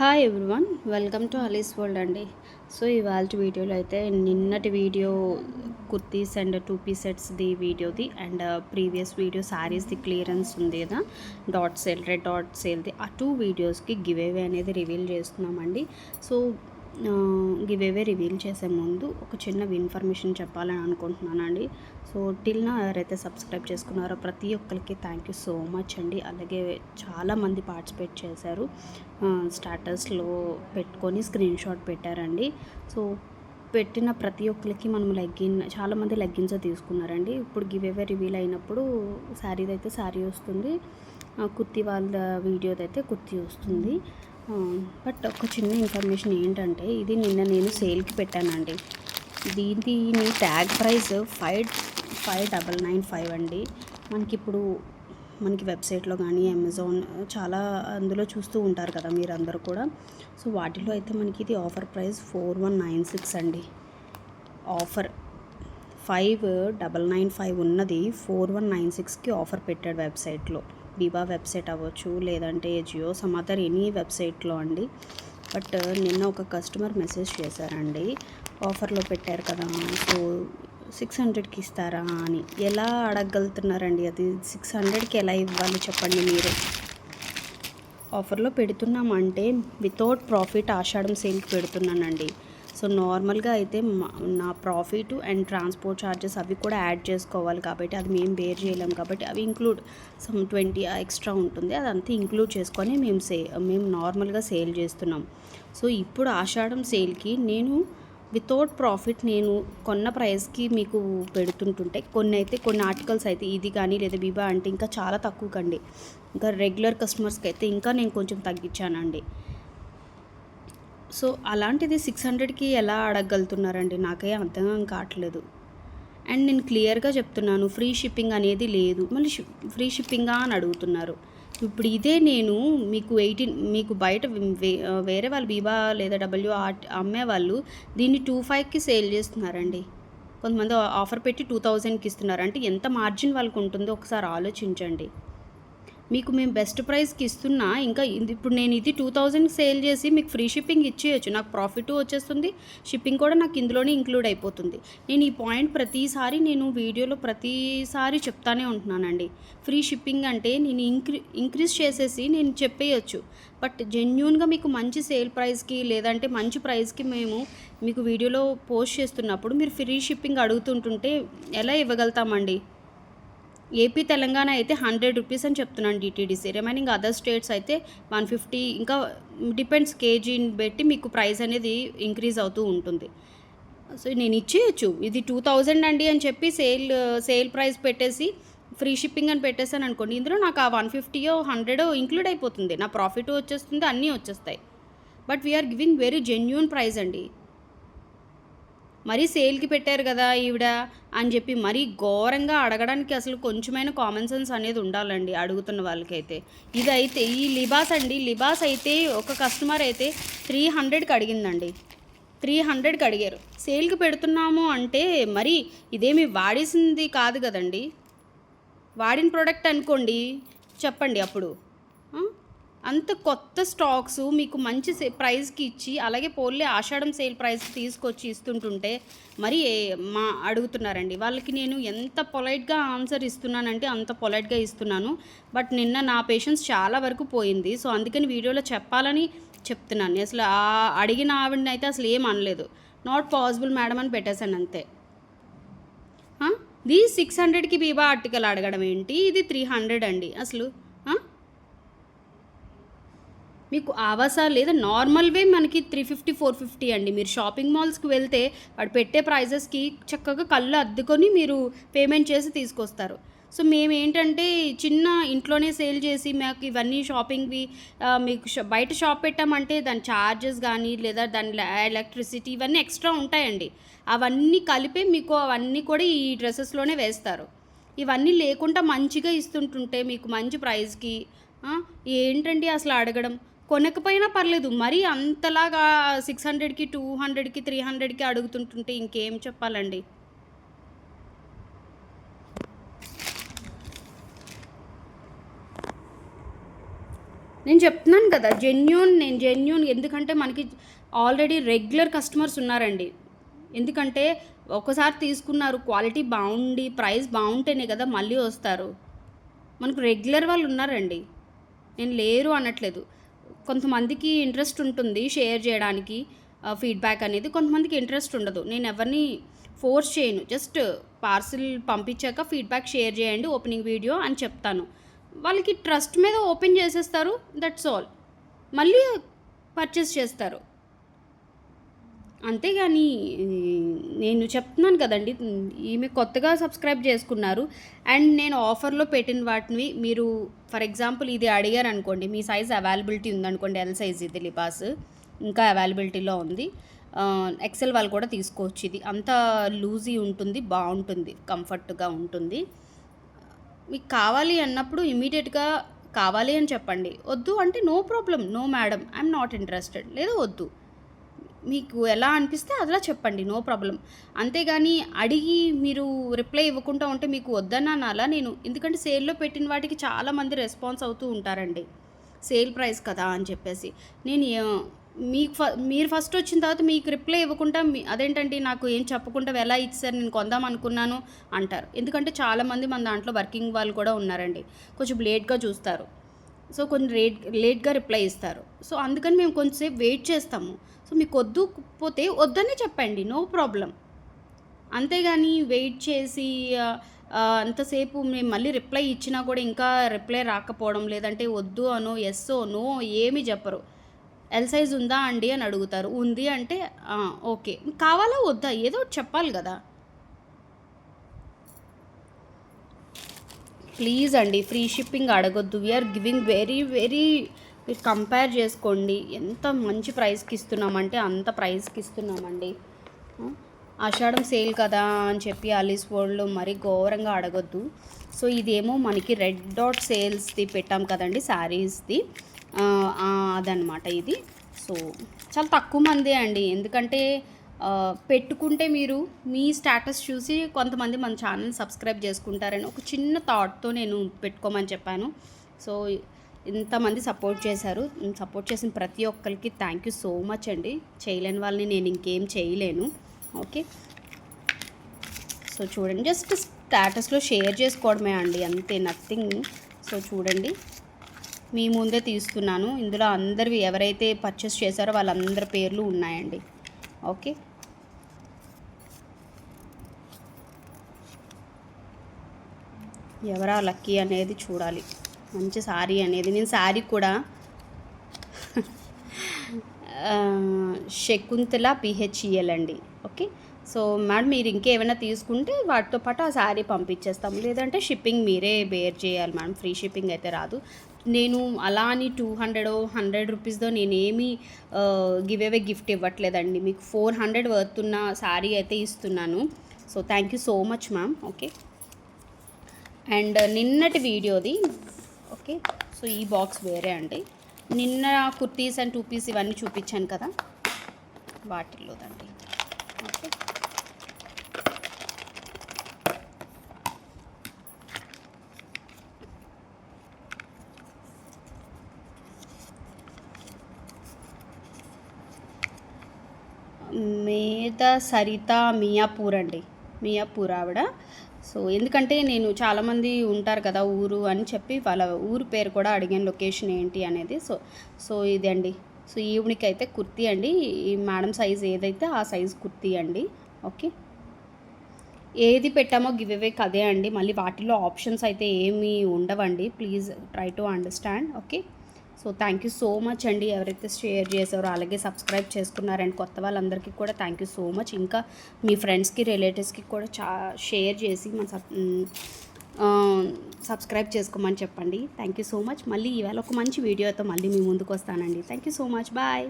Hi everyone, welcome to Ali's world అండి. So ఇవాళ వీడియోలో అయితే నిన్నటి వీడియో కుర్తీస్ అండ్ 2 పీస్ సెట్స్ది వీడియోది అండ్ ప్రీవియస్ వీడియో శారీస్ది క్లియరెన్స్ ఉంది కదా, డాట్ సేల్, రెడ్ డాట్ సేల్ది, ఆ 2 వీడియోస్కి గివ్ అవే అనేది రివీల్ చేస్తున్నామండి. సో గివ్ అవే రివీల్ చేసే ముందు ఒక చిన్న ఇన్ఫర్మేషన్ చెప్పాలని అనుకుంటున్నానండి. సో టిల్ నా ఎవరైతే సబ్స్క్రైబ్ చేసుకున్నారో ప్రతి ఒక్కరికి థ్యాంక్ యూ సో మచ్ అండి. అలాగే చాలామంది పార్టిసిపేట్ చేశారు, స్టాటస్లో పెట్టుకొని స్క్రీన్ షాట్ పెట్టారండి. సో పెట్టిన ప్రతి ఒక్కరికి మనం చాలామంది లెగ్గిన్స్ తీసుకున్నారండి. ఇప్పుడు గివ్ అవే రివీల్ అయినప్పుడు శారీది అయితే శారీ వస్తుంది, కుర్తీ వాళ్ళ వీడియోది అయితే కుర్తీ వస్తుంది. బట్ ఒక చిన్న ఇన్ఫర్మేషన్ ఏంటంటే, ఇది నిన్న నేను సేల్కి పెట్టానండి. దీని ట్యాగ్ ప్రైస్ 5,995 అండి. మనకి వెబ్సైట్లో కానీ అమెజాన్ చాలా అందులో చూస్తూ ఉంటారు కదా మీరందరూ కూడా. సో వాటిలో అయితే మనకి ఇది ఆఫర్ ప్రైస్ 4196 అండి. ఆఫర్ 5,995 ఉన్నది 4196కి ఆఫర్ పెట్టాడు వెబ్సైట్లో. బీబా వెబ్సైట్ అవ్వచ్చు, లేదంటే జియో సమ్ అదర్ ఎనీ వెబ్సైట్లో అండి. బట్ నిన్న ఒక కస్టమర్ మెసేజ్ చేశారండి, ఆఫర్లో పెట్టారు కదా, సో 600కి ఇస్తారా అని. ఎలా అడగలుగుతున్నారండి? అది 600కి ఎలా ఇవ్వాలి చెప్పండి మీరు? ఆఫర్లో పెడుతున్నామంటే వితౌట్ ప్రాఫిట్ ఆషాఢం సేల్కి పెడుతున్నానండి. సో నార్మల్గా అయితే నా ప్రాఫిట్ అండ్ ట్రాన్స్పోర్ట్ ఛార్జెస్ అవి కూడా యాడ్ చేసుకోవాలి కాబట్టి అది మేము బేర్ చేయలేము కాబట్టి అవి ఇంక్లూడ్ సమ్ 20 ఎక్స్ట్రా ఉంటుంది, అదంతా ఇంక్లూడ్ చేసుకొని మేము నార్మల్గా సేల్ చేస్తున్నాం. సో ఇప్పుడు ఆషాఢం సేల్కి నేను వితౌట్ ప్రాఫిట్ నేను కొన్న ప్రైస్కి మీకు పెడుతుంటుంటే కొన్ని ఆర్టికల్స్ అయితే ఇది కానీ లేదా బీబా అంటే ఇంకా చాలా తక్కువకండి, ఇంకా రెగ్యులర్ కస్టమర్స్కి అయితే ఇంకా నేను కొంచెం తగ్గించానండి. సో అలాంటిది 600కి ఎలా అడగలుగుతున్నారండి? నాకే అర్థం కావట్లేదు. అండ్ నేను క్లియర్గా చెప్తున్నాను, ఫ్రీ షిప్పింగ్ అనేది లేదు. మళ్ళీ ఫ్రీ షిప్పింగా అని అడుగుతున్నారు. ఇప్పుడు ఇదే నేను మీకు బయట వేరే వాళ్ళు బీబా లేదా ఆర్ట్ అమ్మే వాళ్ళు దీన్ని 25కి సేల్ చేస్తున్నారండి. కొంతమంది ఆఫర్ పెట్టి 2000కి ఇస్తున్నారు. అంటే ఎంత మార్జిన్ వాళ్ళకు ఉంటుందో ఒకసారి ఆలోచించండి. మీకు మేము బెస్ట్ ప్రైస్కి ఇస్తున్నా, ఇంకా ఇప్పుడు నేను ఇది 2000కి సేల్ చేసి మీకు ఫ్రీ షిప్పింగ్ ఇచ్చేయచ్చు, నాకు ప్రాఫిట్ వచ్చేస్తుంది, షిప్పింగ్ కూడా నాకు ఇందులోనే ఇంక్లూడ్ అయిపోతుంది. నేను ఈ పాయింట్ నేను వీడియోలో ప్రతిసారి చెప్తానే ఉంటున్నానండి. ఫ్రీ షిప్పింగ్ అంటే నేను ఇంక్రీజ్ చేసేసి నేను చెప్పేయచ్చు. బట్ జెన్యూన్గా మీకు మంచి సేల్ ప్రైస్కి లేదంటే మంచి ప్రైస్కి మేము మీకు వీడియోలో పోస్ట్ చేస్తున్నప్పుడు మీరు ఫ్రీ షిప్పింగ్ అడుగుతుంటుంటే ఎలా ఇవ్వగలుగుతామండి? ఏపీ తెలంగాణ అయితే 100 రూపీస్ అని చెప్తున్నాను డిటీడీసీ, రిమైనింగ్ అదర్ స్టేట్స్ అయితే 150, ఇంకా డిపెండ్స్ కేజీని బట్టి మీకు ప్రైస్ అనేది ఇంక్రీజ్ అవుతూ ఉంటుంది. సో నేను ఇచ్చేయచ్చు, ఇది 2000 అండి అని చెప్పి సేల్ ప్రైస్ పెట్టేసి ఫ్రీ షిప్పింగ్ అని పెట్టేసాను అనుకోండి, ఇందులో నాకు ఆ 150 100 ఇంక్లూడ్ అయిపోతుంది, నా ప్రాఫిట్ వచ్చేస్తుంది, అన్నీ వచ్చేస్తాయి. But we are giving very genuine price అండి. మరీ సేల్కి పెట్టారు కదా ఈవిడ అని చెప్పి మరీ ఘోరంగా అడగడానికి అసలు కొంచెమైనా కామన్ సెన్స్ అనేది ఉండాలండి అడుగుతున్న వాళ్ళకైతే. ఇదైతే ఈ లిబాస్ అయితే ఒక కస్టమర్ అయితే 300కి అడిగిందండి. 300కి అడిగారు. సేల్కి పెడుతున్నాము అంటే మరి ఇదేమి వాడేసింది కాదు కదండి, వాడిన ప్రోడక్ట్ అనుకోండి, చెప్పండి అప్పుడు. అంత కొత్త స్టాక్స్ మీకు మంచి ప్రైస్కి ఇచ్చి, అలాగే పోలే ఆషాఢం సేల్ ప్రైస్కి తీసుకొచ్చి ఇస్తుంటుంటే మరి అడుగుతున్నారండి. వాళ్ళకి నేను ఎంత పొలైట్గా ఆన్సర్ ఇస్తున్నానంటే అంత పొలైట్గా ఇస్తున్నాను. బట్ నిన్న నా పేషెన్స్ చాలా వరకు పోయింది. సో అందుకని వీడియోలో చెప్పాలని చెప్తున్నాను. అసలు అడిగిన ఆవిడని అయితే అసలు ఏం అనలేదు, నాట్ పాసిబుల్ మేడం అని పెట్టేశాను అంతే. ఇది 600కి బీబా ఆర్టికల్ అడగడం ఏంటి, ఇది 300 అండి. అసలు మీకు ఆవాసా లేదా నార్మల్వే మనకి 350 450 అండి. మీరు షాపింగ్ మాల్స్కి వెళ్తే వాడు పెట్టే ప్రైజెస్కి చక్కగా కళ్ళు అద్దుకొని మీరు పేమెంట్ చేసి తీసుకొస్తారు. సో మేము ఏంటంటే చిన్న ఇంట్లోనే సేల్ చేసి మాకు ఇవన్నీ షాపింగ్వి మీకు బయట షాప్ పెట్టామంటే దాని ఛార్జెస్ కానీ లేదా దాని ఎలక్ట్రిసిటీ ఇవన్నీ ఎక్స్ట్రా ఉంటాయండి. అవన్నీ కలిపే మీకు అవన్నీ కూడా ఈ డ్రెస్సెస్లోనే వేస్తారు. ఇవన్నీ లేకుండా మంచిగా ఇస్తుంటుంటే మీకు మంచి ప్రైస్కి ఏంటండి అసలు అడగడం? కొనకపోయినా పర్లేదు, మరీ అంతలాగా 600కి 200కి 300కి అడుగుతుంటుంటే ఇంకేం చెప్పాలండి. నేను చెప్తున్నాను కదా నేను జెన్యూన్, ఎందుకంటే మనకి ఆల్రెడీ రెగ్యులర్ కస్టమర్స్ ఉన్నారండి. ఎందుకంటే ఒకసారి తీసుకున్నారు, క్వాలిటీ బాగుండి ప్రైస్ బాగుంటేనే కదా మళ్ళీ వస్తారు. మనకు రెగ్యులర్ వాళ్ళు ఉన్నారండి, నేను లేరు అనట్లేదు. కొంతమందికి ఇంట్రెస్ట్ ఉంటుంది షేర్ చేయడానికి ఫీడ్బ్యాక్ అనేది, కొంతమందికి ఇంట్రెస్ట్ ఉండదు. నేను ఎవరిని ఫోర్స్ చేయను, జస్ట్ పార్సిల్ పంపించాక ఫీడ్బ్యాక్ షేర్ చేయండి ఓపెనింగ్ వీడియో అని చెప్తాను. వాళ్ళకి ట్రస్ట్ మీద ఓపెన్ చేసేస్తారు, దట్స్ ఆల్. మళ్ళీ పర్చేస్ చేస్తారు. అంతేగాని నేను చెప్తున్నాను కదండి, ఈమె కొత్తగా సబ్స్క్రైబ్ చేసుకున్నారు అండ్ నేను ఆఫర్లో పెట్టిన వాటిని మీరు ఫర్ ఎగ్జాంపుల్ ఇది అడిగారు అనుకోండి, మీ సైజ్ అవైలబిలిటీ ఉందనుకోండి, ఎల్ సైజ్ ఇది లిబాస్ ఇంకా అవైలబిలిటీలో ఉంది, ఎక్సెల్ వాళ్ళు కూడా తీసుకోవచ్చు. ఇది అంత లూజీ ఉంటుంది, బాగుంటుంది, కంఫర్ట్గా ఉంటుంది. మీకు కావాలి అన్నప్పుడు ఇమీడియట్గా కావాలి అని చెప్పండి, వద్దు అంటే no problem, no madam I'm not interested, లేదా వద్దు, మీకు ఎలా అనిపిస్తే అలా చెప్పండి, నో ప్రాబ్లం. అంతేగాని అడిగి మీరు రిప్లై ఇవ్వకుండా ఉంటే మీకు వద్దన్నాను అలా నేను, ఎందుకంటే సేల్లో పెట్టిన వాటికి చాలామంది రెస్పాన్స్ అవుతూ ఉంటారండి, సేల్ ప్రైస్ కదా అని చెప్పేసి. నేను మీరు ఫస్ట్ వచ్చిన తర్వాత మీకు రిప్లై ఇవ్వకుండా అదేంటంటే నాకు ఏం చెప్పకుండా ఎలా ఇచ్చారు, నేను కొందాం అనుకున్నాను అంటారు. ఎందుకంటే చాలామంది మన దాంట్లో వర్కింగ్ వాళ్ళు కూడా ఉన్నారండి, కొంచెం లేట్గా చూస్తారు, సో కొంచెం లేట్గా రిప్లై ఇస్తారు. సో అందుకని మేము కొంచెంసేపు వెయిట్ చేస్తాము. సో మీకు వద్దు పోతే వద్దనే చెప్పండి, నో ప్రాబ్లం. అంతేగాని వెయిట్ చేసి అంతసేపు మేము మళ్ళీ రిప్లై ఇచ్చినా కూడా ఇంకా రిప్లై రాకపోవడం, లేదంటే వద్దు అనో ఎస్ఓ నో ఏమీ చెప్పరు. ఎల్ సైజ్ ఉందా అండి అని అడుగుతారు, ఉంది అంటే ఓకే, కావాలా వద్దా ఏదో చెప్పాలి కదా. ప్లీజ్ అండి, ఫ్రీ షిప్పింగ్ అడగొద్దు. వీఆర్ గివింగ్ వెరీ వెరీ, మీరు కంపేర్ చేసుకోండి ఎంత మంచి ప్రైస్కి ఇస్తున్నామంటే అంత ప్రైస్కి ఇస్తున్నామండి. ఆషాఢం సేల్ కదా అని చెప్పి ఆలీస్ వరల్డ్లో మరీ ఘోరంగా అడగొద్దు. సో ఇదేమో మనకి రెడ్ డాట్ సేల్స్ది పెట్టాం కదండి, శారీస్ది, అదనమాట ఇది. సో చాలా తక్కువ మందే అండి, ఎందుకంటే పెట్టుకుంటే మీరు మీ స్టేటస్ చూసి కొంతమంది మన ఛానల్ సబ్స్క్రైబ్ చేసుకుంటారని ఒక చిన్న థాట్తో నేను పెట్టుకోమని చెప్పాను. సో ఇంతమంది సపోర్ట్ చేశారు, సపోర్ట్ చేసిన ప్రతి ఒక్కరికి థ్యాంక్ యూ సో మచ్ అండి. చేయలేని వాళ్ళని నేను ఇంకేం చేయలేను. ఓకే, సో చూడండి, జస్ట్ స్టేటస్లో షేర్ చేసుకోవడమే అండి, అంతే, నథింగ్. సో చూడండి, మీ ముందే తీస్తున్నాను, ఇందులో అందరివి ఎవరైతే పర్చేస్ చేశారో వాళ్ళందరి పేర్లు ఉన్నాయండి. ఓకే, ఎవరా లక్కీ అనేది చూడాలి. మంచి శారీ అనేది, నేను శారీ కూడా శకుంతల పిహెచ్ఈఎల్ అండి. ఓకే, సో మేడం మీరు ఇంకేమైనా తీసుకుంటే వాటితో పాటు ఆ శారీ పంపించేస్తాము, లేదంటే షిప్పింగ్ మీరే బేర్ చేయాలి మేడం, ఫ్రీ షిప్పింగ్ అయితే రాదు. నేను అలా అని 100 రూపీస్తో నేనేమి గివ్ అవే గిఫ్ట్ ఇవ్వట్లేదండి, మీకు 400 వర్తున్న శారీ అయితే ఇస్తున్నాను. So thank you so much ma'am. Okay, and నిన్నటి వీడియోది, ఓకే, సో ఈ బాక్స్ వేరే అండి, నిన్న కుర్తీస్ అండ్ 2 పీస్ ఇవన్నీ చూపించాను కదా వాటిల్లోదండి. ఓకే, మీద సరిత మియాపూర్ అండి, మియాపూర్ ఆవిడ. సో ఎందుకంటే నేను చాలామంది ఉంటారు కదా ఊరు అని చెప్పి వాళ్ళ ఊరు పేరు కూడా అడిగాను, లొకేషన్ ఏంటి అనేది. సో ఇది అండి, సో ఈవిడికి అయితే కుర్తీ అండి, ఈ మేడం సైజ్ ఏదైతే ఆ సైజ్ కుర్తీ అండి. ఓకే, ఏది పెట్టామో గివ్ అవే కదే అండి, మళ్ళీ వాటిలో ఆప్షన్స్ అయితే ఏమీ ఉండవండి, please try to understand. Okay, so thank you so much అండి, ఎవరైతే షేర్ చేశారో అలాగే సబ్స్క్రైబ్ చేసుకున్నారండి, కొత్త వాళ్ళందరికీ కూడా థ్యాంక్ యూ సో మచ్. ఇంకా మీ ఫ్రెండ్స్కి రిలేటివ్స్కి కూడా షేర్ చేసి మన సబ్స్క్రైబ్ చేసుకోమని చెప్పండి. Thank you so much. మళ్ళీ ఈవేళ ఒక మంచి వీడియోతో మళ్ళీ మీ ముందుకు వస్తానండి. Thank you so much, bye.